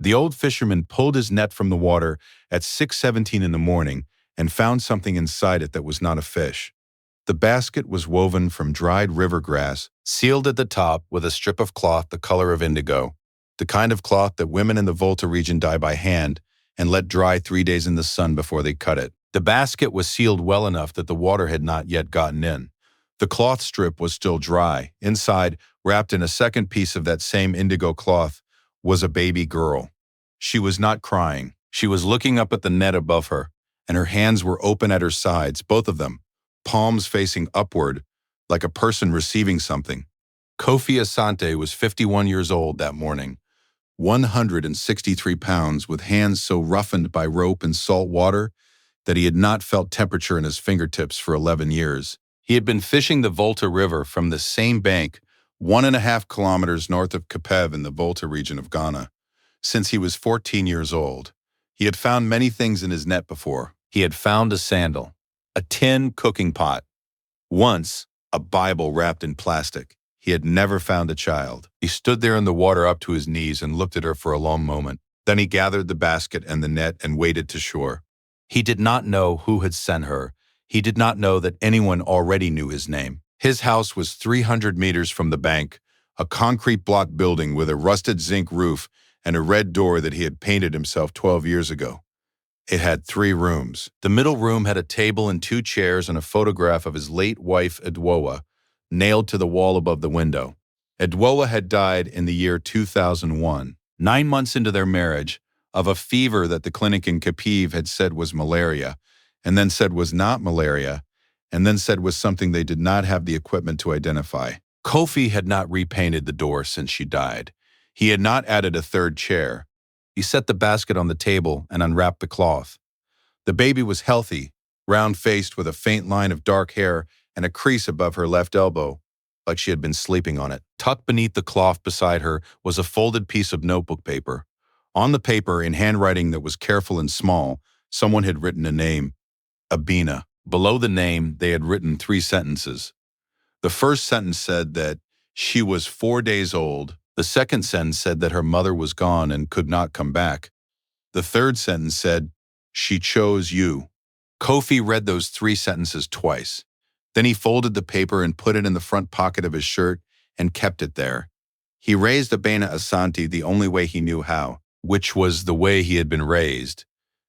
The old fisherman pulled his net from the water at 6:17 in the morning and found something inside it that was not a fish. The basket was woven from dried river grass, sealed at the top with a strip of cloth the color of indigo, the kind of cloth that women in the Volta region dye by hand and let dry 3 days in the sun before they cut it. The basket was sealed well enough that the water had not yet gotten in. The cloth strip was still dry. Inside, wrapped in a second piece of that same indigo cloth, was a baby girl. She was not crying. She was looking up at the net above her, and her hands were open at her sides, both of them, palms facing upward, like a person receiving something. Kofi Asante was 51 years old that morning, 163 pounds, with hands so roughened by rope and salt water that he had not felt temperature in his fingertips for 11 years. He had been fishing the Volta River from the same bank, 1.5 kilometers north of Kapev in the Volta region of Ghana, since he was 14 years old. He had found many things in his net before. He had found a sandal, a tin cooking pot, once a Bible wrapped in plastic. He had never found a child. He stood there in the water up to his knees and looked at her for a long moment. Then he gathered the basket and the net and waded to shore. He did not know who had sent her. He did not know that anyone already knew his name. His house was 300 meters from the bank, a concrete block building with a rusted zinc roof and a red door that he had painted himself 12 years ago. It had 3 rooms. The middle room had a table and 2 chairs and a photograph of his late wife, Edwoa, nailed to the wall above the window. Edwoa had died in the year 2001, 9 months into their marriage, of a fever that the clinic in Kapiv had said was malaria, and then said was not malaria, and then said was something they did not have the equipment to identify. Kofi had not repainted the door since she died. He had not added a 3rd chair. He set the basket on the table and unwrapped the cloth. The baby was healthy, round-faced with a faint line of dark hair and a crease above her left elbow, like she had been sleeping on it. Tucked beneath the cloth beside her was a folded piece of notebook paper. On the paper, in handwriting that was careful and small, someone had written a name, Abina. Below the name, they had written 3 sentences. The first sentence said that she was 4 days old. The second sentence said that her mother was gone and could not come back. The third sentence said, she chose you. Kofi read those 3 sentences twice. Then he folded the paper and put it in the front pocket of his shirt and kept it there. He raised Abena Asante the only way he knew how, which was the way he had been raised,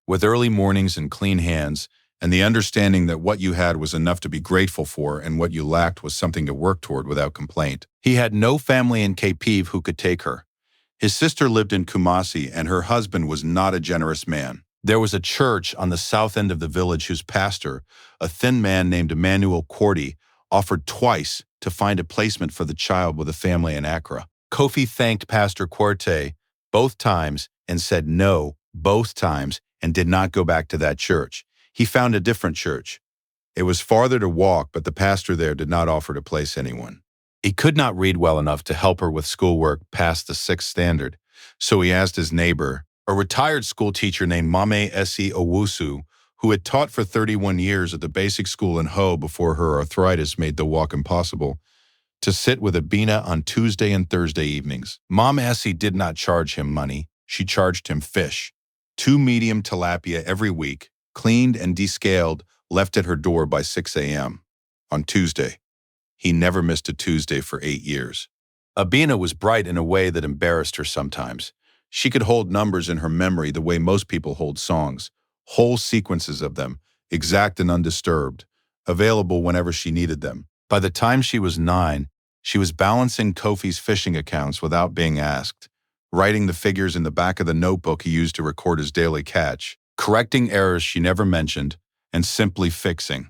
with early mornings and clean hands, and the understanding that what you had was enough to be grateful for and what you lacked was something to work toward without complaint. He had no family in Kapiv who could take her. His sister lived in Kumasi, and her husband was not a generous man. There was a church on the south end of the village whose pastor, a thin man named Emmanuel Cordy, offered twice to find a placement for the child with a family in Accra. Kofi thanked Pastor Corte both times and said no both times and did not go back to that church. He found a different church. It was farther to walk, but the pastor there did not offer to place anyone. He could not read well enough to help her with schoolwork past the 6th standard, so he asked his neighbor, a retired school teacher named Mame Esi Owusu, who had taught for 31 years at the basic school in Ho before her arthritis made the walk impossible, to sit with Abina on Tuesday and Thursday evenings. Mame Esi did not charge him money. She charged him fish. 2 medium tilapia every week, cleaned and descaled, left at her door by 6 a.m. on Tuesday. He never missed a Tuesday for 8 years. Abina was bright in a way that embarrassed her sometimes. She could hold numbers in her memory the way most people hold songs, whole sequences of them, exact and undisturbed, available whenever she needed them. By the time she was 9, she was balancing Kofi's fishing accounts without being asked, writing the figures in the back of the notebook he used to record his daily catch, correcting errors she never mentioned, and simply fixing.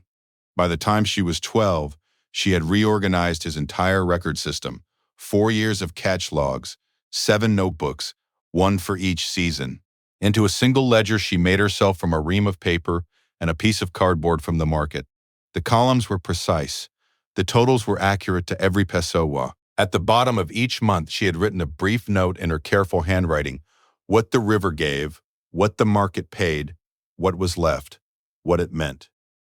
By the time she was 12, she had reorganized his entire record system, 4 years of catch logs, 7 notebooks, 1 for each season. Into a single ledger she made herself from a ream of paper and a piece of cardboard from the market. The columns were precise. The totals were accurate to every pesewa. At the bottom of each month, she had written a brief note in her careful handwriting, what the river gave, what the market paid, what was left, what it meant.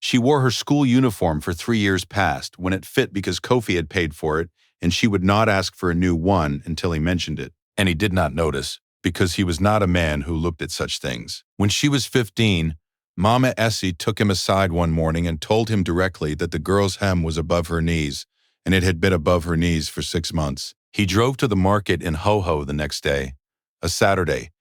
She wore her school uniform for 3 years past, when it fit because Kofi had paid for it, and she would not ask for a new one until he mentioned it, and he did not notice. because he was not a man who looked at such things. When she was 15, Mama Essie took him aside one morning and told him directly that the girl's hem was above her knees, and it had been above her knees for 6 months. He drove to the market in Ho-Ho the next day, a Saturday,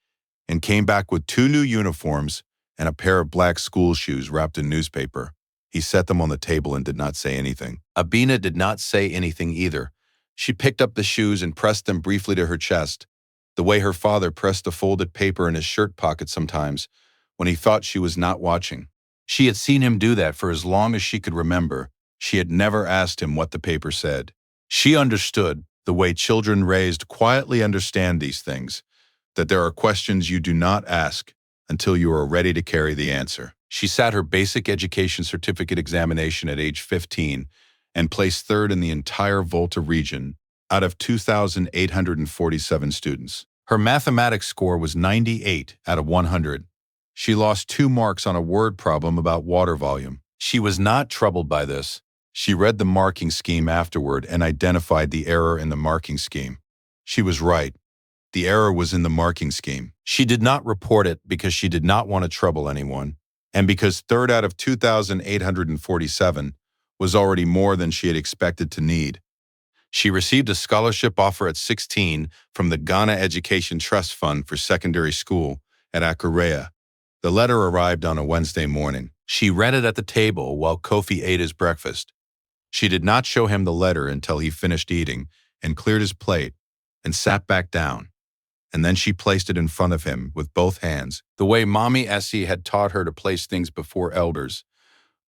and came back with 2 new uniforms and a pair of black school shoes wrapped in newspaper. He set them on the table and did not say anything. Abina did not say anything either. She picked up the shoes and pressed them briefly to her chest, the way her father pressed a folded paper in his shirt pocket sometimes, when he thought she was not watching. She had seen him do that for as long as she could remember. She had never asked him what the paper said. She understood, the way children raised quietly understand these things, that there are questions you do not ask until you are ready to carry the answer. She sat her basic education certificate examination at age 15 and placed third in the entire Volta region out of 2,847 students. Her mathematics score was 98 out of 100. She lost 2 marks on a word problem about water volume. She was not troubled by this. She read the marking scheme afterward and identified the error in the marking scheme. She was right. The error was in the marking scheme. She did not report it because she did not want to trouble anyone, and because third out of 2,847 was already more than she had expected to need. She received a scholarship offer at 16 from the Ghana Education Trust Fund for secondary school at Akureyri. The letter arrived on a Wednesday morning. She read it at the table while Kofi ate his breakfast. She did not show him the letter until he finished eating and cleared his plate and sat back down. And then she placed it in front of him with both hands, the way Mommy Essie had taught her to place things before elders.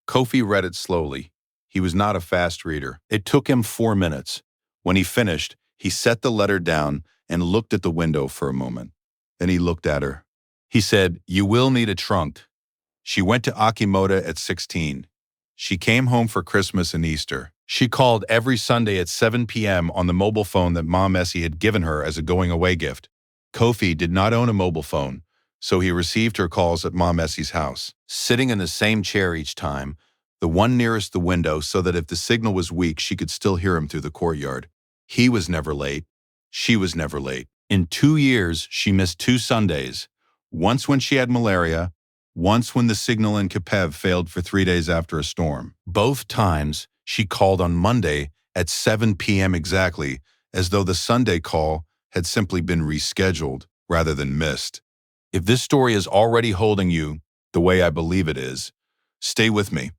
Kofi read it slowly. He was not a fast reader. It took him 4 minutes. When he finished, he set the letter down and looked at the window for a moment. Then he looked at her. He said, "You will need a trunk." She went to Akimoto at 16. She came home for Christmas and Easter. She called every Sunday at 7 p.m. on the mobile phone that Mom Essie had given her as a going-away gift. Kofi did not own a mobile phone, so he received her calls at Mom Essie's house, sitting in the same chair each time, the one nearest the window, so that if the signal was weak, she could still hear him through the courtyard. He was never late. She was never late. In 2 years, she missed 2 Sundays, once when she had malaria, once when the signal in Kiev failed for 3 days after a storm. Both times, she called on Monday at 7 p.m. exactly, as though the Sunday call had simply been rescheduled rather than missed. If this story is already holding you the way I believe it is, stay with me,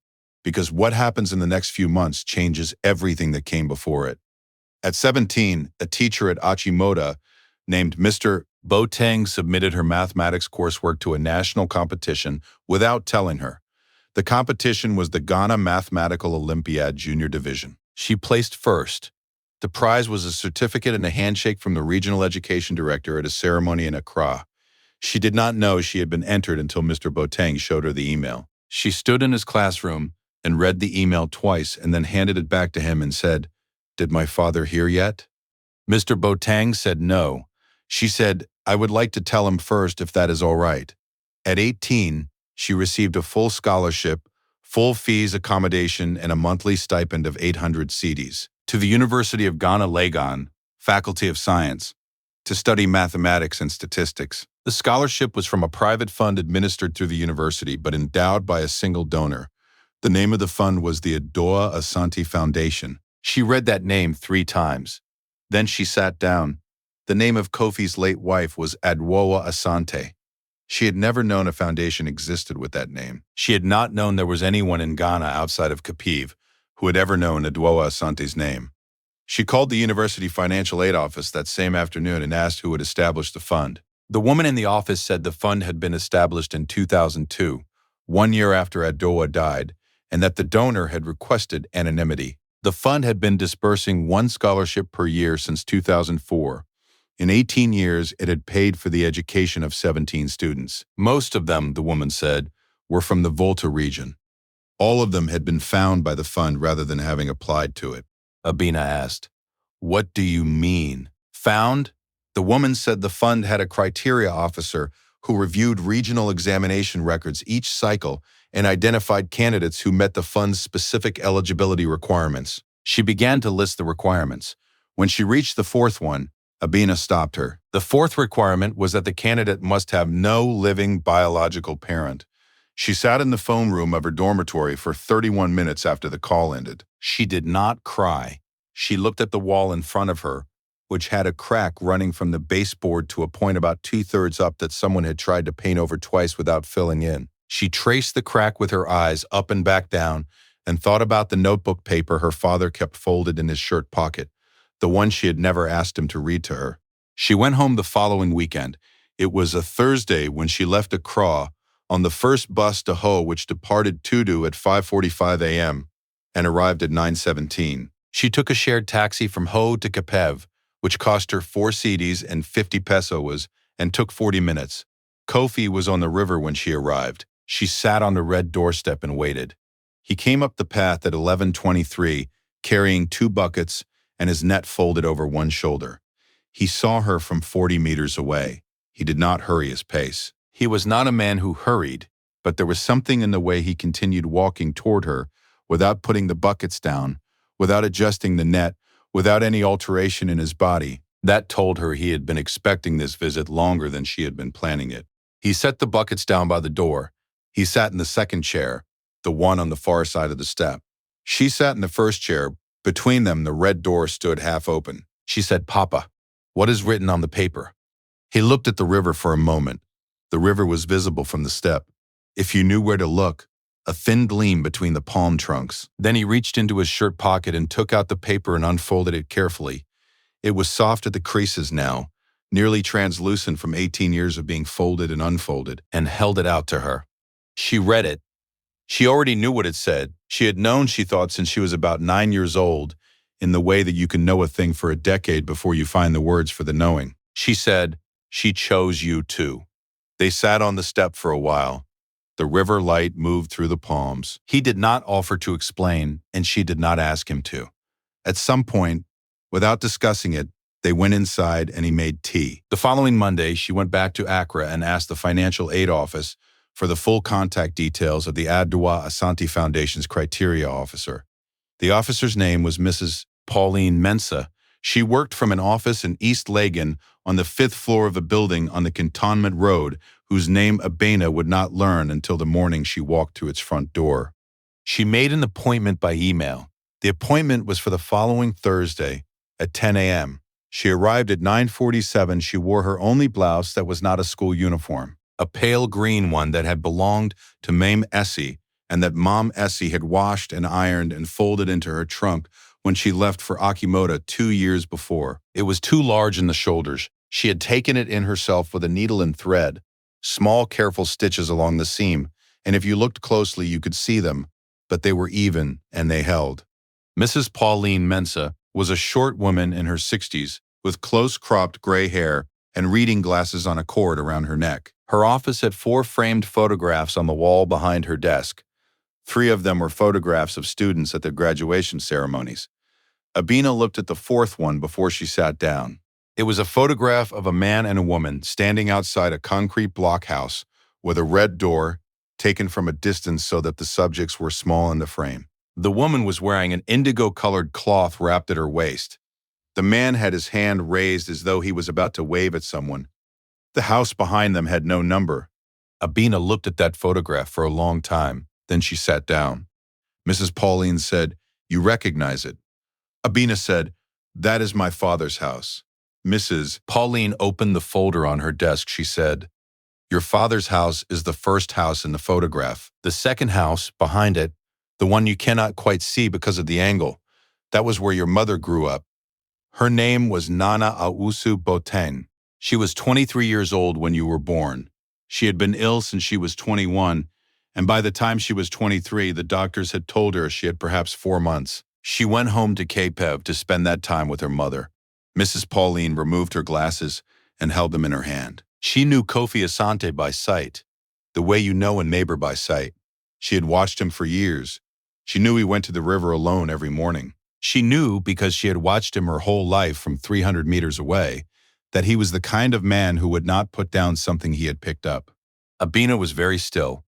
because what happens in the next few months changes everything that came before it. At 17, a teacher at Achimota named Mr. Boateng submitted her mathematics coursework to a national competition without telling her. The competition was the Ghana Mathematical Olympiad Junior Division. She placed first. The prize was a certificate and a handshake from the regional education director at a ceremony in Accra. She did not know she had been entered until Mr. Boateng showed her the email. She stood in his classroom and read the email twice and then handed it back to him and said, "Did my father hear yet?" Mr. Boateng said no. She said, "I would like to tell him first if that is all right." At 18, she received a full scholarship, full fees, accommodation, and a monthly stipend of 800 cedis to the University of Ghana, Legon, Faculty of Science, to study mathematics and statistics. The scholarship was from a private fund administered through the university but endowed by a single donor. The name of the fund was the Adoa Asante Foundation. She read that name 3 times. Then she sat down. The name of Kofi's late wife was Adwoa Asante. She had never known a foundation existed with that name. She had not known there was anyone in Ghana outside of Capive who had ever known Adwoa Asante's name. She called the university financial aid office that same afternoon and asked who had established the fund. The woman in the office said the fund had been established in 2002, 1 year after Adwoa died, and that the donor had requested anonymity. The fund had been dispersing 1 scholarship per year since 2004. In 18 years, it had paid for the education of 17 students. Most of them, the woman said, were from the Volta region. All of them had been found by the fund rather than having applied to it. Abina asked, "What do you mean? Found?" The woman said the fund had a criteria officer who reviewed regional examination records each cycle and identified candidates who met the fund's specific eligibility requirements. She began to list the requirements. When she reached the 4th one, Abina stopped her. The fourth requirement was that the candidate must have no living biological parent. She sat in the phone room of her dormitory for 31 minutes after the call ended. She did not cry. She looked at the wall in front of her, which had a crack running from the baseboard to a point about 2/3 up that someone had tried to paint over twice without filling in. She traced the crack with her eyes up and back down and thought about the notebook paper her father kept folded in his shirt pocket, the one she had never asked him to read to her. She went home the following weekend. It was a Thursday when she left Accra on the first bus to Ho, which departed Tudu at 5:45 a.m. and arrived at 9:17. She took a shared taxi from Ho to Kapev, which cost her 4 cedis and 50 pesos and took 40 minutes. Kofi was on the river when she arrived. She sat on the red doorstep and waited. He came up the path at 11:23, carrying 2 buckets and his net folded over one shoulder. He saw her from 40 meters away. He did not hurry his pace. He was not a man who hurried, but there was something in the way he continued walking toward her without putting the buckets down, without adjusting the net, without any alteration in his body. That told her he had been expecting this visit longer than she had been planning it. He set the buckets down by the door. He sat in the second chair, the one on the far side of the step. She sat in the first chair. Between them, the red door stood half open. She said, "Papa, what is written on the paper?" He looked at the river for a moment. The river was visible from the step. If you knew where to look, a thin gleam between the palm trunks. Then he reached into his shirt pocket and took out the paper and unfolded it carefully. It was soft at the creases now, nearly translucent from 18 years of being folded and unfolded, and held it out to her. She read it. She already knew what it said. She had known, she thought, since she was about 9 years old, in the way that you can know a thing for a decade before you find the words for the knowing. She said, "She chose you too." They sat on the step for a while. The river light moved through the palms. He did not offer to explain, and she did not ask him to. At some point, without discussing it, they went inside and he made tea. The following Monday, she went back to Accra and asked the financial aid office for the full contact details of the Adwa Asante Foundation's criteria officer. The officer's name was Mrs. Pauline Mensah. She worked from an office in East Legon on the 5th floor of a building on the Cantonment Road, whose name Abena would not learn until the morning she walked to its front door. She made an appointment by email. The appointment was for the following Thursday at 10 a.m. She arrived at 9:47. She wore her only blouse that was not a school uniform, a pale green one that had belonged to Mame Essie and that Mom Essie had washed and ironed and folded into her trunk when she left for Akimoto 2 years before. It was too large in the shoulders. She had taken it in herself with a needle and thread, small careful stitches along the seam, and if you looked closely you could see them, but they were even and they held. Mrs. Pauline Mensah was a short woman in her 60s with close-cropped gray hair and reading glasses on a cord around her neck. Her office had 4 framed photographs on the wall behind her desk. 3 of them were photographs of students at their graduation ceremonies. Abina looked at the 4th one before she sat down. It was a photograph of a man and a woman standing outside a concrete blockhouse with a red door, taken from a distance so that the subjects were small in the frame. The woman was wearing an indigo-colored cloth wrapped at her waist. The man had his hand raised as though he was about to wave at someone. The house behind them had no number. Abina looked at that photograph for a long time. Then she sat down. Mrs. Pauline said, "You recognize it?" Abina said, "That is my father's house." Mrs. Pauline opened the folder on her desk. She said, "Your father's house is the first house in the photograph. The second house, behind it, the one you cannot quite see because of the angle, that was where your mother grew up. Her name was Nana Ausu Boteng. She was 23 years old when you were born. She had been ill since she was 21, and by the time she was 23, the doctors had told her she had perhaps 4 months. She went home to Kapev to spend that time with her mother." Mrs. Pauline removed her glasses and held them in her hand. She knew Kofi Asante by sight, the way you know a neighbor by sight. She had watched him for years. She knew he went to the river alone every morning. She knew, because she had watched him her whole life from 300 meters away, that he was the kind of man who would not put down something he had picked up. Abina was very still.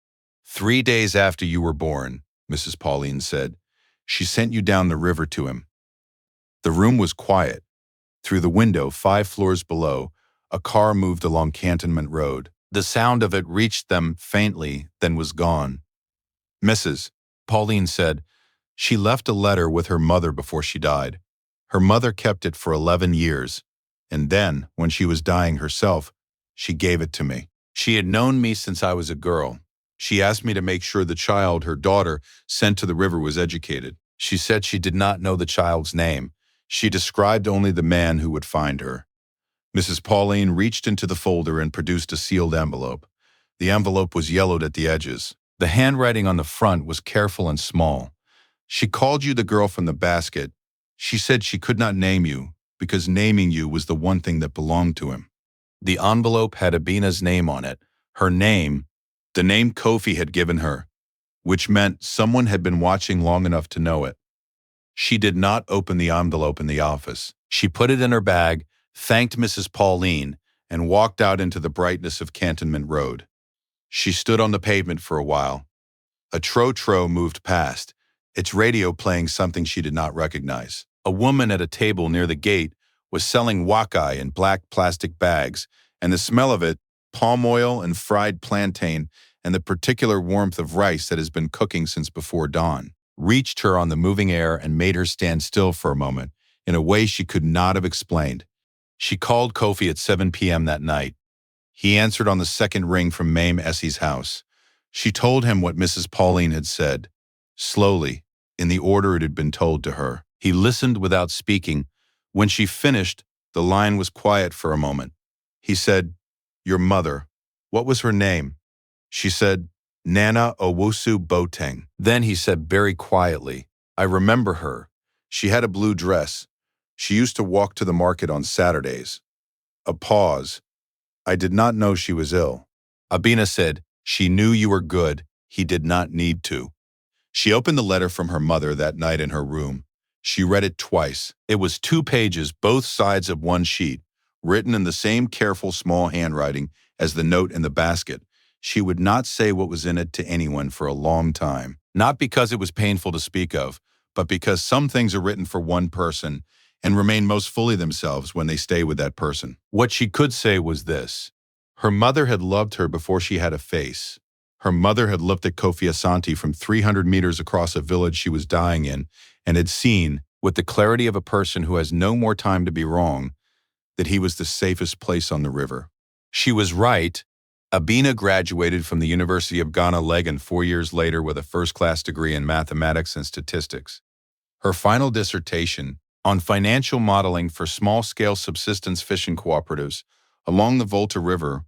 3 days after you were born, Mrs. Pauline said, she sent you down the river to him. The room was quiet. Through the window, 5 floors below, a car moved along Cantonment Road. The sound of it reached them faintly, then was gone. Mrs. Pauline said she left a letter with her mother before she died. Her mother kept it for 11 years, and then, when she was dying herself, she gave it to me. She had known me since I was a girl. She asked me to make sure the child, her daughter, sent to the river was educated. She said she did not know the child's name. She described only the man who would find her. Mrs. Pauline reached into the folder and produced a sealed envelope. The envelope was yellowed at the edges. The handwriting on the front was careful and small. She called you the girl from the basket. She said she could not name you because naming you was the one thing that belonged to him. The envelope had Abina's name on it, her name, the name Kofi had given her, which meant someone had been watching long enough to know it. She did not open the envelope in the office. She put it in her bag, thanked Mrs. Pauline, and walked out into the brightness of Cantonment Road. She stood on the pavement for a while. A tro-tro moved past, its radio playing something she did not recognize. A woman at a table near the gate was selling wakai in black plastic bags, and the smell of it, palm oil and fried plantain, and the particular warmth of rice that has been cooking since before dawn, reached her on the moving air and made her stand still for a moment, in a way she could not have explained. She called Kofi at 7 p.m. that night. He answered on the second ring from Mame Essie's house. She told him what Mrs. Pauline had said, slowly, in the order it had been told to her. He listened without speaking. When she finished, the line was quiet for a moment. He said, "Your mother. What was her name?" She said, "Nana Owusu Boateng." Then he said very quietly, "I remember her. She had a blue dress. She used to walk to the market on Saturdays." A pause. "I did not know she was ill." Abina said, "She knew you were good. He did not need to." She opened the letter from her mother that night in her room. She read it twice. It was 2 pages, both sides of one sheet, written in the same careful small handwriting as the note in the basket. She would not say what was in it to anyone for a long time. Not because it was painful to speak of, but because some things are written for one person and remain most fully themselves when they stay with that person. What she could say was this. Her mother had loved her before she had a face. Her mother had looked at Kofi Asante from 300 meters across a village she was dying in and had seen, with the clarity of a person who has no more time to be wrong, that he was the safest place on the river. She was right. Abina graduated from the University of Ghana Legon 4 years later with a first-class degree in mathematics and statistics. Her final dissertation, on financial modeling for small-scale subsistence fishing cooperatives along the Volta River,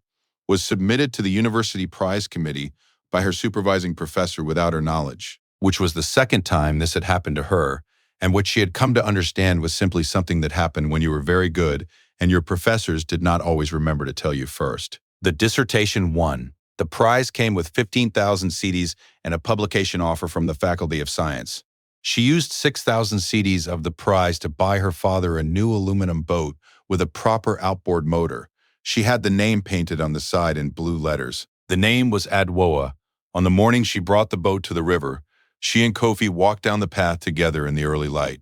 was submitted to the University Prize Committee by her supervising professor without her knowledge, which was the second time this had happened to her, and which she had come to understand was simply something that happened when you were very good and your professors did not always remember to tell you first. The dissertation won. The prize came with 15,000 CDs and a publication offer from the Faculty of Science. She used 6,000 CDs of the prize to buy her father a new aluminum boat with a proper outboard motor. She had the name painted on the side in blue letters. The name was Adwoa. On the morning she brought the boat to the river, she and Kofi walked down the path together in the early light.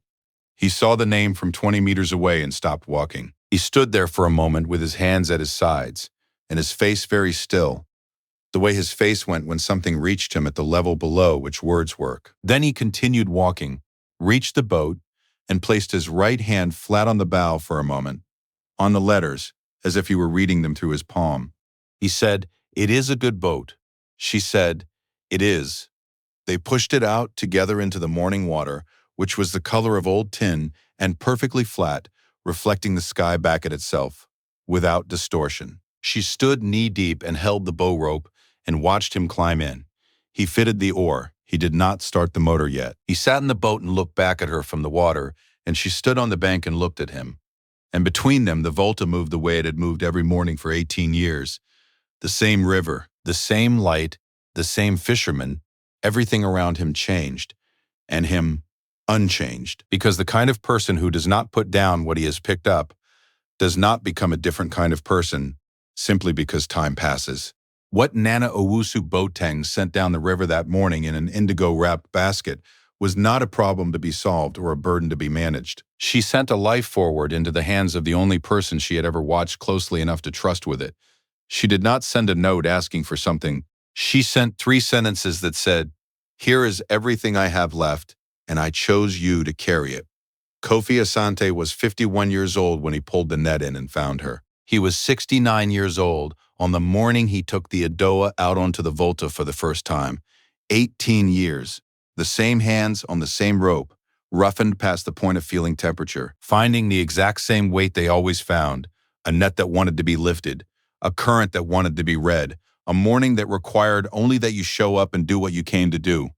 He saw the name from 20 meters away and stopped walking. He stood there for a moment with his hands at his sides, and his face very still, the way his face went when something reached him at the level below which words work. Then he continued walking, reached the boat, and placed his right hand flat on the bow for a moment, on the letters, as if he were reading them through his palm. He said, "It is a good boat." She said, "It is." They pushed it out together into the morning water, which was the color of old tin and perfectly flat, reflecting the sky back at itself, without distortion. She stood knee-deep and held the bow rope and watched him climb in. He fitted the oar. He did not start the motor yet. He sat in the boat and looked back at her from the water, and she stood on the bank and looked at him. And between them, the Volta moved the way it had moved every morning for 18 years. The same river, the same light, the same fisherman. Everything around him changed, and him unchanged, because the kind of person who does not put down what he has picked up does not become a different kind of person simply because time passes. What Nana Owusu Boateng sent down the river that morning in an indigo-wrapped basket was not a problem to be solved or a burden to be managed. She sent a life forward into the hands of the only person she had ever watched closely enough to trust with it. She did not send a note asking for something. She sent 3 sentences that said, "Here is everything I have left, and I chose you to carry it." Kofi Asante was 51 years old when he pulled the net in and found her. He was 69 years old on the morning he took the Adoa out onto the Volta for the first time. 18 years. The same hands on the same rope, roughened past the point of feeling temperature, finding the exact same weight they always found, a net that wanted to be lifted, a current that wanted to be read, a morning that required only that you show up and do what you came to do.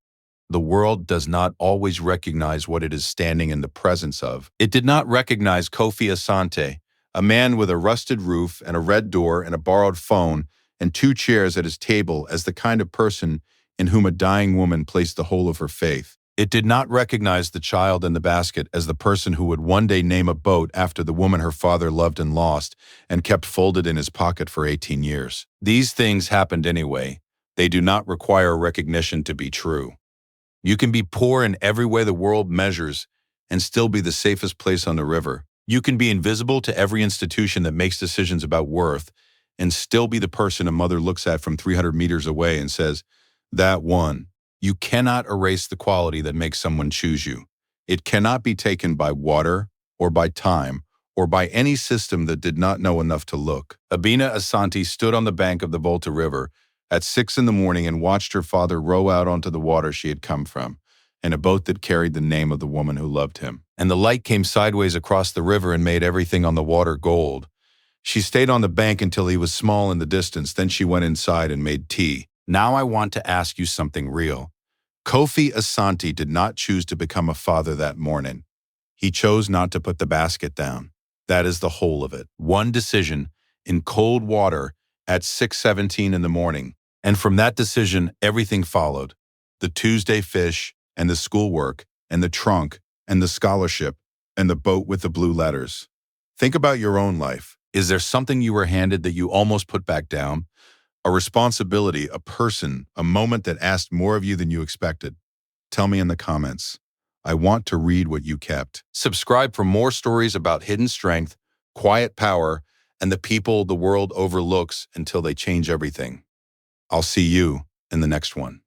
The world does not always recognize what it is standing in the presence of. It did not recognize Kofi Asante, a man with a rusted roof and a red door and a borrowed phone and 2 chairs at his table, as the kind of person in whom a dying woman placed the whole of her faith. It did not recognize the child in the basket as the person who would one day name a boat after the woman her father loved and lost and kept folded in his pocket for 18 years. These things happened anyway. They do not require recognition to be true. You can be poor in every way the world measures and still be the safest place on the river. You can be invisible to every institution that makes decisions about worth and still be the person a mother looks at from 300 meters away and says, "That one." You cannot erase the quality that makes someone choose you. It cannot be taken by water or by time or by any system that did not know enough to look. Abina Asante stood on the bank of the Volta River at 6 in the morning and watched her father row out onto the water she had come from, in a boat that carried the name of the woman who loved him. And the light came sideways across the river and made everything on the water gold. She stayed on the bank until he was small in the distance, then she went inside and made tea. Now I want to ask you something real. Kofi Asante did not choose to become a father that morning. He chose not to put the basket down. That is the whole of it. One decision in cold water at 6:17 in the morning. And from that decision, everything followed. The Tuesday fish and the schoolwork and the trunk and the scholarship and the boat with the blue letters. Think about your own life. Is there something you were handed that you almost put back down? A responsibility, a person, a moment that asked more of you than you expected? Tell me in the comments. I want to read what you kept. Subscribe for more stories about hidden strength, quiet power, and the people the world overlooks until they change everything. I'll see you in the next one.